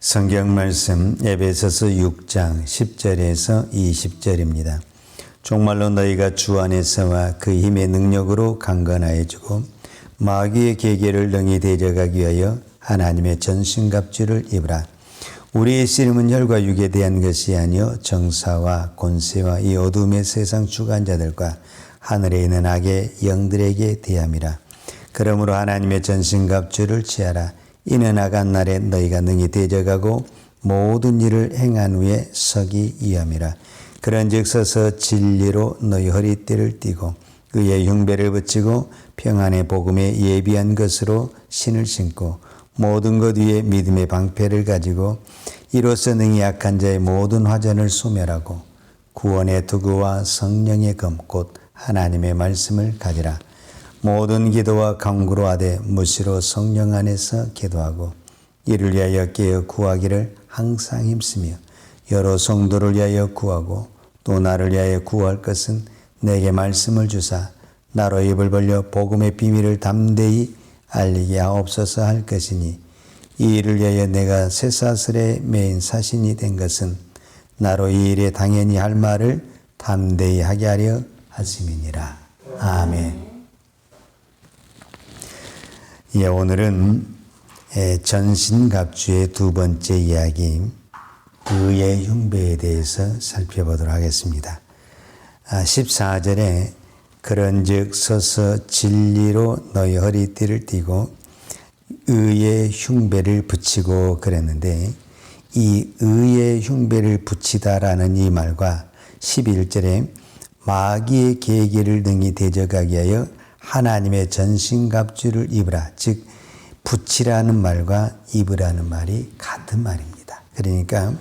성경 말씀 에베소서 6장 10절에서 20절입니다. 정말로 너희가 주 안에서와 그 힘의 능력으로 강건하여지고 마귀의 계계를 능히 대적하기 위하여 하나님의 전신갑주를 입으라. 우리의 씨름은 혈과 육에 대한 것이 아니요 정사와 권세와 이 어둠의 세상 주관자들과 하늘에 있는 악의 영들에게 대함이라. 그러므로 하나님의 전신갑주를 취하라. 이는 악한 날에 너희가 능히 대적하고 모든 일을 행한 후에 서기 위함이라. 그런즉 서서 진리로 너희 허리띠를 띠고 의의 흉배를 붙이고 평안의 복음에 예비한 것으로 신을 신고 모든 것 위에 믿음의 방패를 가지고 이로써 능히 약한 자의 모든 화전을 소멸하고 구원의 투구와 성령의 검 곧 하나님의 말씀을 가지라. 모든 기도와 간구로 하되 무시로 성령 안에서 기도하고 이를 위하여 깨어 구하기를 항상 힘쓰며 여러 성도를 위하여 구하고 또 나를 위하여 구할 것은 내게 말씀을 주사 나로 입을 벌려 복음의 비밀을 담대히 알리게 하옵소서 할 것이니 이 일을 위하여 내가 쇠사슬에 매인 사신이 된 것은 나로 이 일에 당연히 할 말을 담대히 하게 하려 하심이니라. 아멘. 예, 오늘은 전신갑주의 두 번째 이야기 의의 흉배에 대해서 살펴보도록 하겠습니다. 14절에 그런즉 서서 진리로 너희 허리띠를 띠고 의의 흉배를 붙이고 그랬는데 이 의의 흉배를 붙이다라는 이 말과 11절에 마귀의 계계를 능히 대적하기 위하여 하나님의 전신갑주를 입으라. 즉 붙이라는 말과 입으라는 말이 같은 말입니다. 그러니까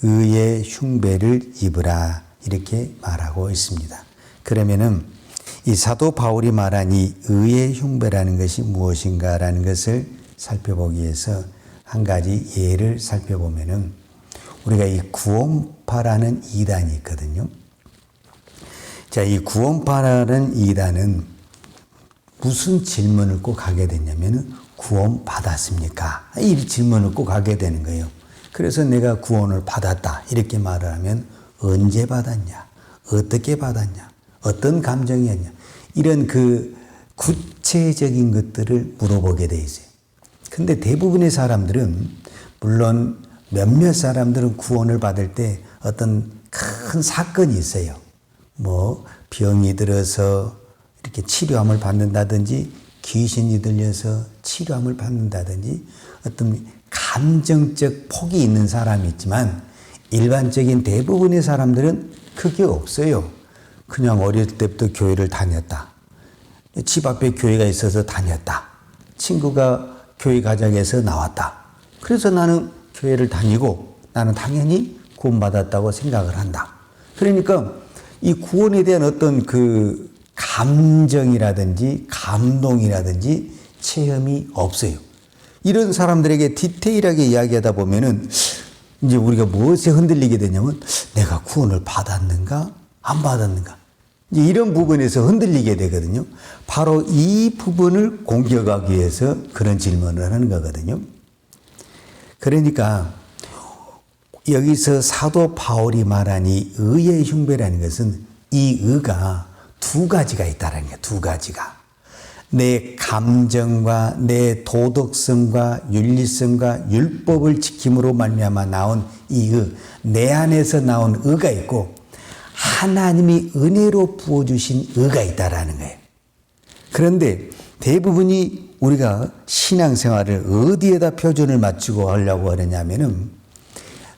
의의 흉배를 입으라 이렇게 말하고 있습니다. 그러면은 이 사도 바울이 말한 이 의의 흉배라는 것이 무엇인가라는 것을 살펴보기 위해서 한 가지 예를 살펴보면은 우리가 이 구원파라는 이단이 있거든요. 자, 이 구원파라는 이단은 무슨 질문을 꼭 하게 되냐면은 구원 받았습니까? 이 질문을 꼭 하게 되는 거예요. 그래서 내가 구원을 받았다 이렇게 말을 하면 언제 받았냐? 어떻게 받았냐? 어떤 감정이었냐? 이런 그 구체적인 것들을 물어보게 돼 있어요. 근데 대부분의 사람들은 물론 몇몇 사람들은 구원을 받을 때 어떤 큰 사건이 있어요. 뭐 병이 들어서 이렇게 치료함을 받는다든지 귀신이 들려서 치료함을 받는다든지 어떤 감정적 폭이 있는 사람이 있지만 일반적인 대부분의 사람들은 그게 없어요. 그냥 어릴 때부터 교회를 다녔다. 집 앞에 교회가 있어서 다녔다. 친구가 교회 가자고 해서 나왔다. 그래서 나는 교회를 다니고 나는 당연히 구원받았다고 생각을 한다. 그러니까 이 구원에 대한 어떤 그 감정이라든지 감동이라든지 체험이 없어요. 이런 사람들에게 디테일하게 이야기하다 보면은 이제 우리가 무엇에 흔들리게 되냐면 내가 구원을 받았는가 안 받았는가 이제 이런 부분에서 흔들리게 되거든요. 바로 이 부분을 공격하기 위해서 그런 질문을 하는 거거든요. 그러니까 여기서 사도 바울이 말한 이 의의 흉배라는 것은 이 의가 두 가지가 있다는 거예요. 두 가지가. 내 감정과 내 도덕성과 윤리성과 율법을 지킴으로 말미암아 나온 이 의, 내 안에서 나온 의가 있고 하나님이 은혜로 부어주신 의가 있다라는 거예요. 그런데 대부분이 우리가 신앙생활을 어디에다 표준을 맞추고 하려고 하느냐면은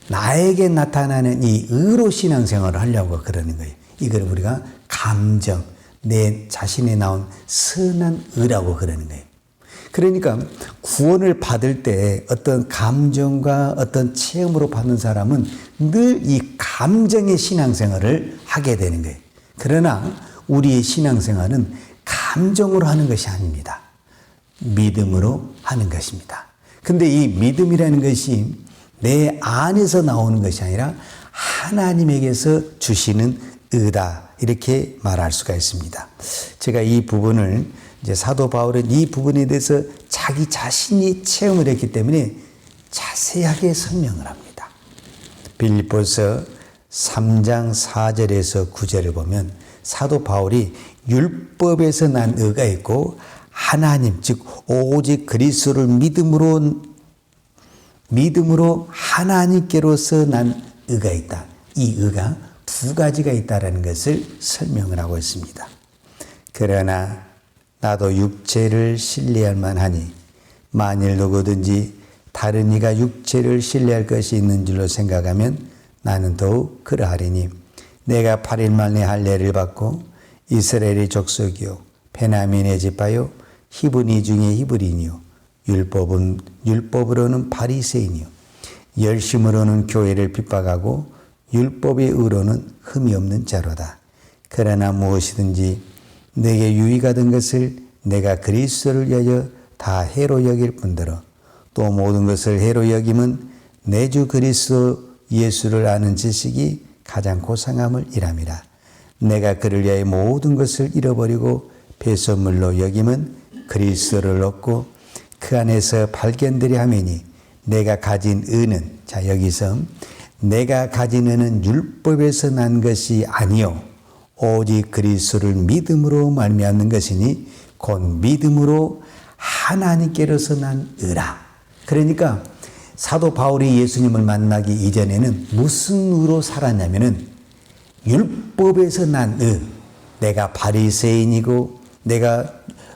나에게 나타나는 이 의로 신앙생활을 하려고 그러는 거예요. 이걸 우리가 감정, 내 자신에 나온 선한 의라고 그러는 거예요. 그러니까 구원을 받을 때 어떤 감정과 어떤 체험으로 받는 사람은 늘 이 감정의 신앙생활을 하게 되는 거예요. 그러나 우리의 신앙생활은 감정으로 하는 것이 아닙니다. 믿음으로 하는 것입니다. 근데 이 믿음이라는 것이 내 안에서 나오는 것이 아니라 하나님에게서 주시는 의다 이렇게 말할 수가 있습니다. 제가 이 부분을 이제 사도 바울은 이 부분에 대해서 자기 자신이 체험을 했기 때문에 자세하게 설명을 합니다. 빌립보서 3장 4절에서 9절을 보면 사도 바울이 율법에서 난 의가 있고 하나님 즉 오직 그리스도를 믿음으로 하나님께로서 난 의가 있다. 이 의가 두 가지가 있다는 것을 설명을 하고 있습니다. 그러나 나도 육체를 신뢰할 만하니 만일 누구든지 다른 이가 육체를 신뢰할 것이 있는 줄로 생각하면 나는 더욱 그러하리니 내가 8일 만에 할례를 받고 이스라엘의 족속이요 베냐민의 지파요 히브리 중에 히브리니요 율법으로는 바리새인이요 열심으로는 교회를 핍박하고 율법의 의로는 흠이 없는 자로다. 그러나 무엇이든지 내게 유익하던 것을 내가 그리스도를 위하여 다 해로 여길 뿐더러 또 모든 것을 해로 여김은 내 주 그리스도 예수를 아는 지식이 가장 고상함을 이람이라. 내가 그를 위하여 모든 것을 잃어버리고 배설물로 여김은 그리스도를 얻고 그 안에서 발견되려 하매니 내가 가진 의는 자 여기서 내가 가진 의는 율법에서 난 것이 아니요 오직 그리스도를 믿음으로 말미암는 것이니 곧 믿음으로 하나님께로서 난 의라. 그러니까 사도 바울이 예수님을 만나기 이전에는 무슨 의로 살았냐면은 율법에서 난 의. 내가 바리새인이고 내가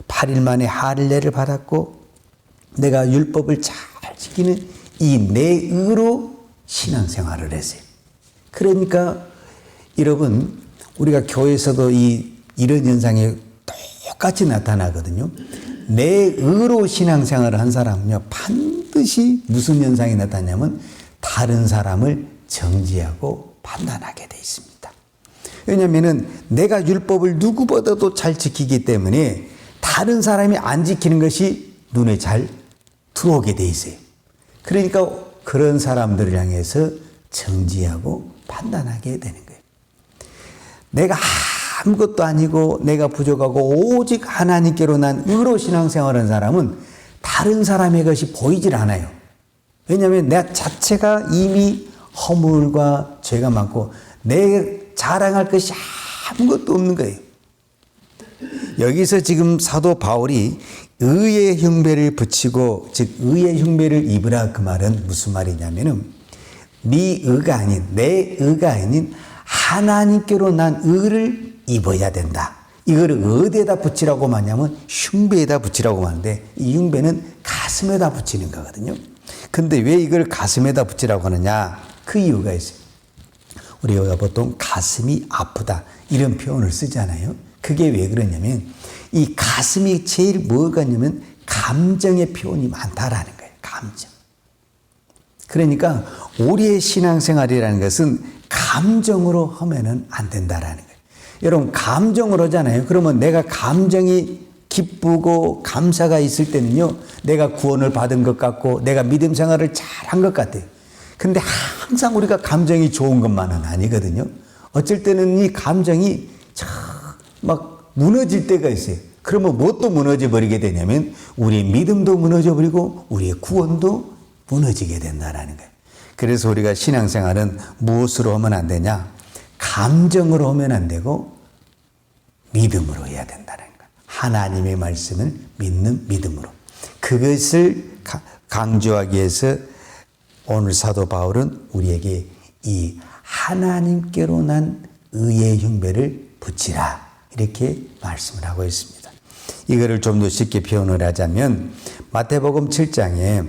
8일 만에 할례를 받았고 내가 율법을 잘 지키는 이 내 의로 신앙생활을 했어요. 그러니까 여러분 우리가 교회에서도 이런 현상이 똑같이 나타나거든요. 내 의로 신앙생활을 한 사람은요 반드시 무슨 현상이 나타나냐면 다른 사람을 정죄하고 판단하게 돼 있습니다. 왜냐하면 내가 율법을 누구보다도 잘 지키기 때문에 다른 사람이 안 지키는 것이 눈에 잘 들어오게 돼 있어요. 그러니까 그런 사람들을 향해서 정죄하고 판단하게 되는 거예요. 내가 아무것도 아니고 내가 부족하고 오직 하나님께로 난 의로 신앙생활하는 사람은 다른 사람의 것이 보이질 않아요. 왜냐하면 내 자체가 이미 허물과 죄가 많고 내 자랑할 것이 아무것도 없는 거예요. 여기서 지금 사도 바울이 의의 흉배를 붙이고 즉 의의 흉배를 입으라 그 말은 무슨 말이냐면은 네 의가 아닌 내 의가 아닌 하나님께로 난 의를 입어야 된다. 이거를 어디에다 붙이라고 하냐면 흉배에다 붙이라고 하는데 이 흉배는 가슴에다 붙이는 거거든요. 근데 왜 이걸 가슴에다 붙이라고 하느냐? 그 이유가 있어요. 우리가 보통 가슴이 아프다 이런 표현을 쓰잖아요. 그게 왜 그러냐면 이 가슴이 제일 뭐가 있냐면 감정의 표현이 많다라는 거예요. 감정. 그러니까 우리의 신앙생활이라는 것은 감정으로 하면은 안 된다라는 거예요. 여러분 감정으로 하잖아요. 그러면 내가 감정이 기쁘고 감사가 있을 때는요. 내가 구원을 받은 것 같고 내가 믿음 생활을 잘한 것 같아요. 근데 항상 우리가 감정이 좋은 것만은 아니거든요. 어쩔 때는 이 감정이 막 무너질 때가 있어요. 그러면 무엇도 무너져 버리게 되냐면 우리의 믿음도 무너져 버리고 우리의 구원도 무너지게 된다는 거예요. 그래서 우리가 신앙생활은 무엇으로 하면 안 되냐? 감정으로 하면 안 되고 믿음으로 해야 된다는 거예요. 하나님의 말씀을 믿는 믿음으로. 그것을 강조하기 위해서 오늘 사도 바울은 우리에게 이 하나님께로 난 의의 흉배를 붙이라 이렇게 말씀을 하고 있습니다. 이거를 좀 더 쉽게 표현을 하자면 마태복음 7장에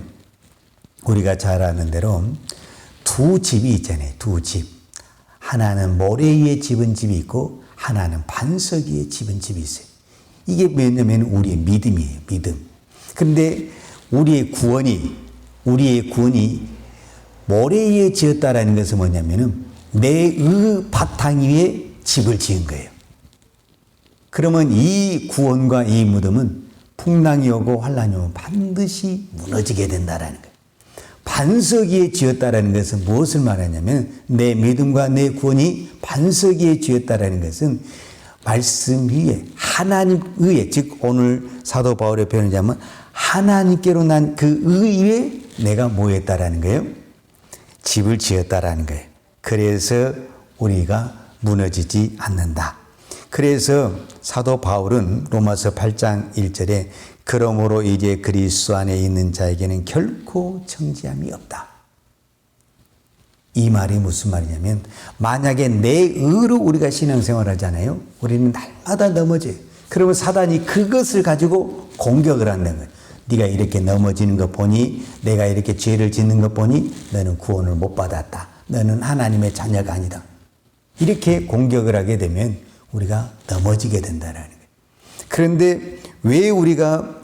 우리가 잘 아는 대로 두 집이 있잖아요. 두 집. 하나는 모래 위에 집은 집이 있고 하나는 반석 위에 집은 집이 있어요. 이게 뭐냐면 우리의 믿음이에요. 믿음. 그런데 우리의 구원이 모래 위에 지었다라는 것은 뭐냐면은 내의 바탕 위에 집을 지은 거예요. 그러면 이 구원과 이 믿음은 풍랑이 오고 환란이 오면 반드시 무너지게 된다라는 거예요. 반석 위에 지었다라는 것은 무엇을 말하냐면 내 믿음과 내 구원이 반석 위에 지었다라는 것은 말씀 위에 하나님 위에 즉 오늘 사도 바울의 표현을 하면 하나님께로 난 그 의 위에 내가 뭐 했다라는 거예요? 집을 지었다라는 거예요. 그래서 우리가 무너지지 않는다. 그래서 사도 바울은 로마서 8장 1절에 그러므로 이제 그리스도 안에 있는 자에게는 결코 정죄함이 없다. 이 말이 무슨 말이냐면 만약에 내 의로 우리가 신앙생활 하잖아요. 우리는 날마다 넘어져요. 그러면 사단이 그것을 가지고 공격을 한다는 거예요. 네가 이렇게 넘어지는 거 보니 내가 이렇게 죄를 짓는 거 보니 너는 구원을 못 받았다. 너는 하나님의 자녀가 아니다. 이렇게 공격을 하게 되면 우리가 넘어지게 된다는 거예요. 그런데 왜 우리가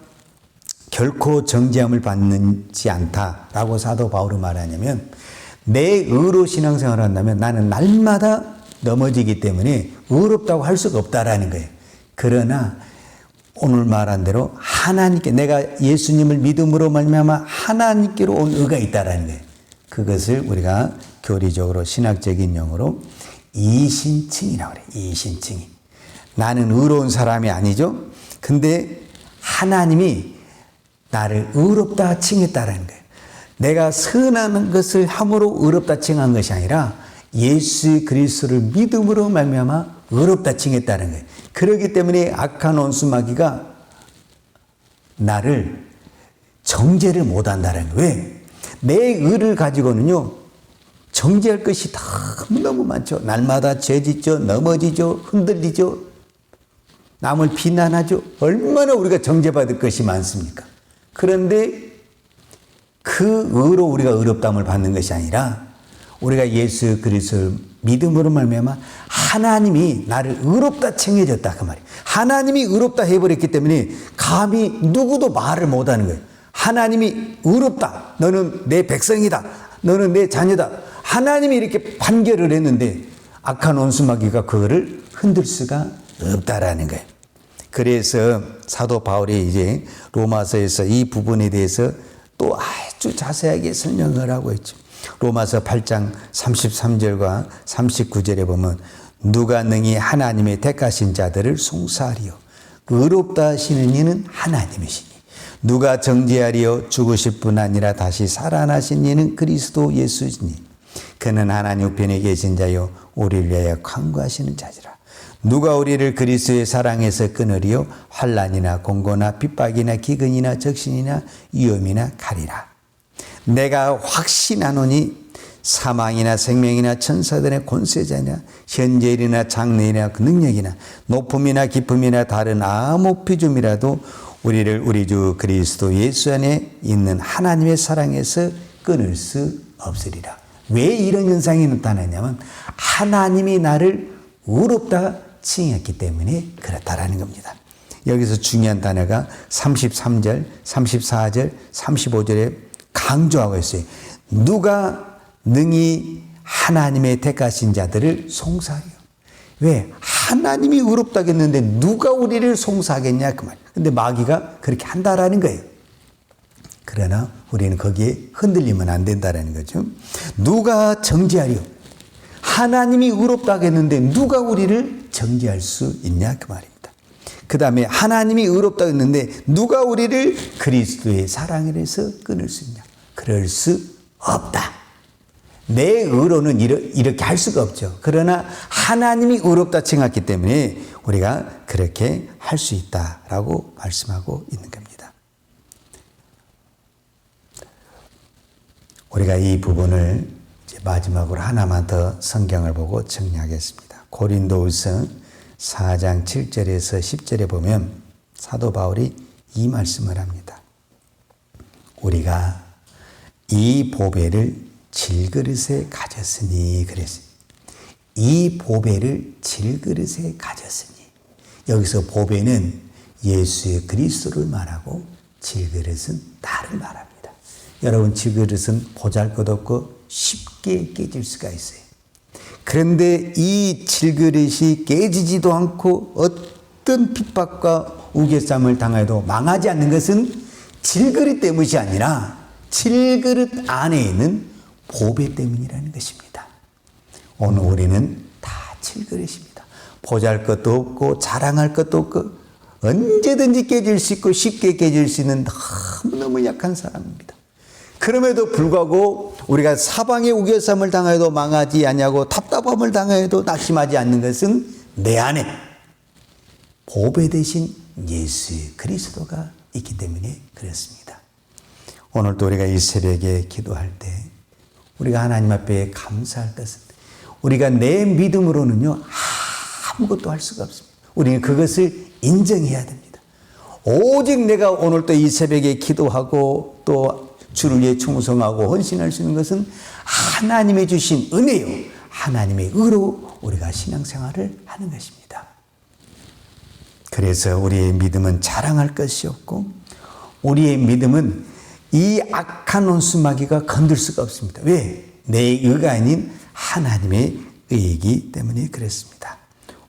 결코 정죄함을 받지 않다라고 사도 바울은 말하냐면 내 의로 신앙생활을 한다면 나는 날마다 넘어지기 때문에 의롭다고 할 수가 없다라는 거예요. 그러나 오늘 말한 대로 하나님께 내가 예수님을 믿음으로 말미암아 하나님께로 온 의가 있다라는 거예요. 그것을 우리가 교리적으로 신학적인 용어로 이신칭이라고 그래요. 이신칭이. 나는 의로운 사람이 아니죠. 근데 하나님이 나를 의롭다 칭했다라는 거예요. 내가 선한 것을 함으로 의롭다 칭한 것이 아니라 예수 그리스도를 믿음으로 말미암아 의롭다 칭했다는 거예요. 그렇기 때문에 악한 원수마귀가 나를 정죄를 못한다는 거예요. 왜? 내 의를 가지고는요 정죄할 것이 너무 많죠. 날마다 죄짓죠, 넘어지죠, 흔들리죠, 남을 비난하죠. 얼마나 우리가 정죄받을 것이 많습니까? 그런데 그 의로 우리가 의롭다함을 받는 것이 아니라 우리가 예수 그리스도를 믿음으로 말미암아 하나님이 나를 의롭다 칭해줬다 그 말이에요. 하나님이 의롭다 해버렸기 때문에 감히 누구도 말을 못하는 거예요. 하나님이 의롭다. 너는 내 백성이다. 너는 내 자녀다. 하나님이 이렇게 판결을 했는데 악한 원수마귀가 그거를 흔들 수가 없다라는 거예요. 그래서 사도 바울이 이제 로마서에서 이 부분에 대해서 또 아주 자세하게 설명을 하고 있죠. 로마서 8장 33절과 39절에 보면 누가 능히 하나님의 택하신 자들을 송사하리요. 의롭다 하시는 이는 하나님이시니 누가 정죄하리요. 죽으실 뿐 아니라 다시 살아나신 이는 그리스도 예수시니 그는 하나님 우편에 계신 자요 우리를 위하여 간구하시는 자지라. 누가 우리를 그리스도의 사랑에서 끊으리요. 환난이나 공고나 핍박이나 기근이나 적신이나 위험이나 칼이라. 내가 확신하노니 사망이나 생명이나 천사들의 권세자나 현재일이나 장래일이나 능력이나 높음이나 깊음이나 다른 아무 피조물이라도 우리를 우리 주 그리스도 예수 안에 있는 하나님의 사랑에서 끊을 수 없으리라. 왜 이런 현상이 나타나냐면 하나님이 나를 의롭다 칭했기 때문에 그렇다라는 겁니다. 여기서 중요한 단어가 33절, 34절, 35절에 강조하고 있어요. 누가 능히 하나님의 택하신 자들을 송사하리요. 왜? 하나님이 의롭다겠는데 누가 우리를 송사하겠냐 그 말이에요. 근데 마귀가 그렇게 한다라는 거예요. 그러나 우리는 거기에 흔들리면 안 된다라는 거죠. 누가 정죄하리요? 하나님이 의롭다겠는데 누가 우리를 정죄할 수 있냐 그 말입니다. 그 다음에 하나님이 의롭다겠는데 누가 우리를 그리스도의 사랑에서 끊을 수 있냐? 그럴 수 없다. 내 의로는 이렇게 할 수가 없죠. 그러나 하나님이 의롭다 칭했기 때문에 우리가 그렇게 할 수 있다라고 말씀하고 있는 겁니다. 우리가 이 부분을 이제 마지막으로 하나만 더 성경을 보고 정리하겠습니다. 고린도후서 4장 7절에서 10절에 보면 사도 바울이 이 말씀을 합니다. 우리가 이 보배를 질그릇에 가졌으니 그랬어요. 이 보배를 질그릇에 가졌으니 여기서 보배는 예수 그리스도를 말하고 질그릇은 나를 말합니다. 여러분 질그릇은 보잘것없고 쉽게 깨질 수가 있어요. 그런데 이 질그릇이 깨지지도 않고 어떤 핍박과 우겨쌈을 당해도 망하지 않는 것은 질그릇 때문이 아니라 질그릇 안에 있는 보배 때문이라는 것입니다. 오늘 우리는 다 질그릇입니다. 보잘것도 없고 자랑할 것도 없고 언제든지 깨질 수 있고 쉽게 깨질 수 있는 너무너무 약한 사람입니다. 그럼에도 불구하고 우리가 사방의 우겨쌈을 당하여도 망하지 아니하고 답답함을 당하여도 낙심하지 않는 것은 내 안에 보배 대신 예수 그리스도가 있기 때문에 그렇습니다. 오늘도 우리가 이 새벽에 기도할 때 우리가 하나님 앞에 감사할 것은 우리가 내 믿음으로는요 아무것도 할 수가 없습니다. 우리는 그것을 인정해야 됩니다. 오직 내가 오늘 또 이 새벽에 기도하고 또 주를 위해 충성하고 헌신할 수 있는 것은 하나님의 주신 은혜요 하나님의 의로 우리가 신앙생활을 하는 것입니다. 그래서 우리의 믿음은 자랑할 것이 없고 우리의 믿음은 이 악한 원수마귀가 건들 수가 없습니다. 왜? 내 의가 아닌 하나님의 의이기 때문에 그렇습니다.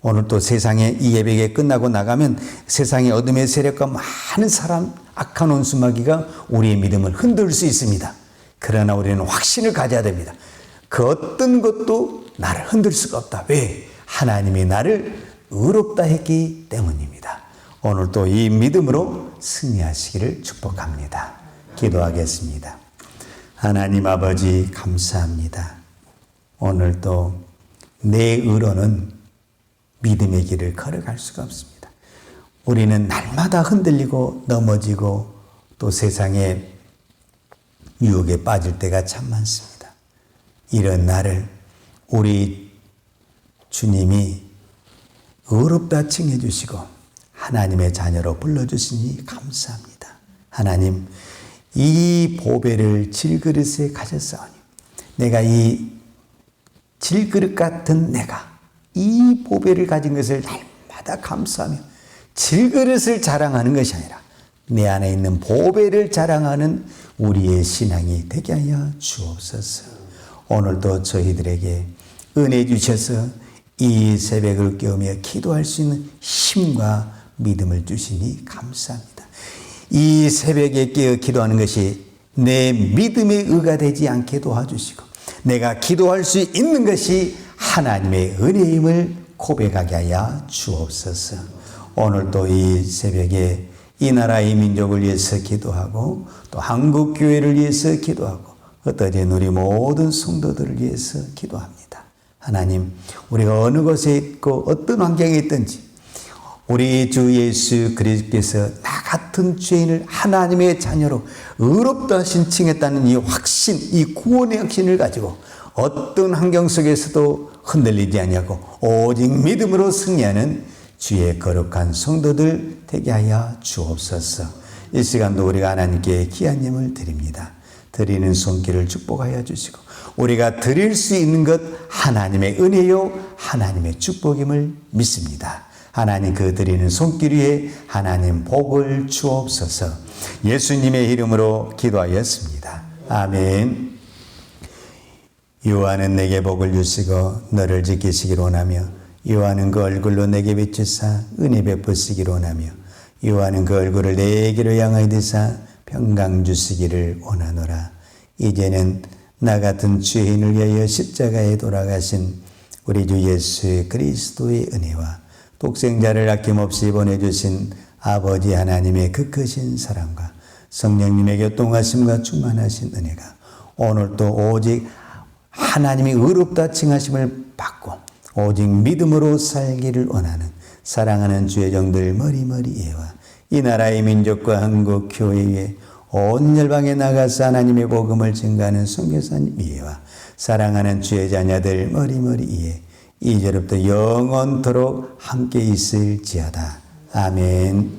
오늘 또 세상에 이 예배가 끝나고 나가면 세상의 어둠의 세력과 많은 사람 악한 원수마귀가 우리의 믿음을 흔들 수 있습니다. 그러나 우리는 확신을 가져야 됩니다. 그 어떤 것도 나를 흔들 수가 없다. 왜? 하나님이 나를 의롭다 했기 때문입니다. 오늘 또 이 믿음으로 승리하시기를 축복합니다. 기도하겠습니다. 하나님 아버지 감사합니다. 오늘도 내 의로는 믿음의 길을 걸어갈 수가 없습니다. 우리는 날마다 흔들리고 넘어지고 또 세상에 유혹에 빠질 때가 참 많습니다. 이런 나를 우리 주님이 의롭다 칭해 주시고 하나님의 자녀로 불러주시니 감사합니다. 하나님 이 보배를 질그릇에 가졌사오니 내가 이 질그릇 같은 내가 이 보배를 가진 것을 날마다 감사하며 질그릇을 자랑하는 것이 아니라 내 안에 있는 보배를 자랑하는 우리의 신앙이 되게 하여 주옵소서. 오늘도 저희들에게 은혜 주셔서 이 새벽을 깨우며 기도할 수 있는 힘과 믿음을 주시니 감사합니다. 이 새벽에 깨어 기도하는 것이 내 믿음의 의가 되지 않게 도와주시고 내가 기도할 수 있는 것이 하나님의 은혜임을 고백하게 하여 주옵소서. 오늘도 이 새벽에 이 나라의 민족을 위해서 기도하고 또 한국 교회를 위해서 기도하고 흩어진 우리 모든 성도들을 위해서 기도합니다. 하나님, 우리가 어느 곳에 있고 어떤 환경에 있든지 우리 주 예수 그리스도께서 나 같은 죄인을 하나님의 자녀로 의롭다 신칭했다는 이 확신, 이 구원의 확신을 가지고 어떤 환경 속에서도 흔들리지 아니하고 오직 믿음으로 승리하는 주의 거룩한 성도들 되게 하여 주옵소서. 이 시간도 우리가 하나님께 귀한 예물을 드립니다. 드리는 손길을 축복하여 주시고 우리가 드릴 수 있는 것 하나님의 은혜요 하나님의 축복임을 믿습니다. 하나님 그 드리는 손길 위에 하나님 복을 주옵소서. 예수님의 이름으로 기도하였습니다. 아멘. 여호와는 내게 복을 주시고 너를 지키시기를 원하며 여호와는 그 얼굴로 내게 비추사 은혜 베푸시기를 원하며 여호와는 그 얼굴을 내게로 향하여 드사 평강 주시기를 원하노라. 이제는 나 같은 죄인을 위하여 십자가에 돌아가신 우리 주 예수 그리스도의 은혜와 독생자를 아낌없이 보내주신 아버지 하나님의 그 크신 사랑과 성령님의 교통하심과 충만하신 은혜가 오늘도 오직 하나님이 의롭다 칭하심을 받고 오직 믿음으로 살기를 원하는 사랑하는 주의 종들 머리머리 예와 이 나라의 민족과 한국 교회에 온 열방에 나가서 하나님의 복음을 증거하는 선교사님 이해와 사랑하는 주의 자녀들 머리머리 이해 이제부터 영원토록 함께 있을지어다. 아멘.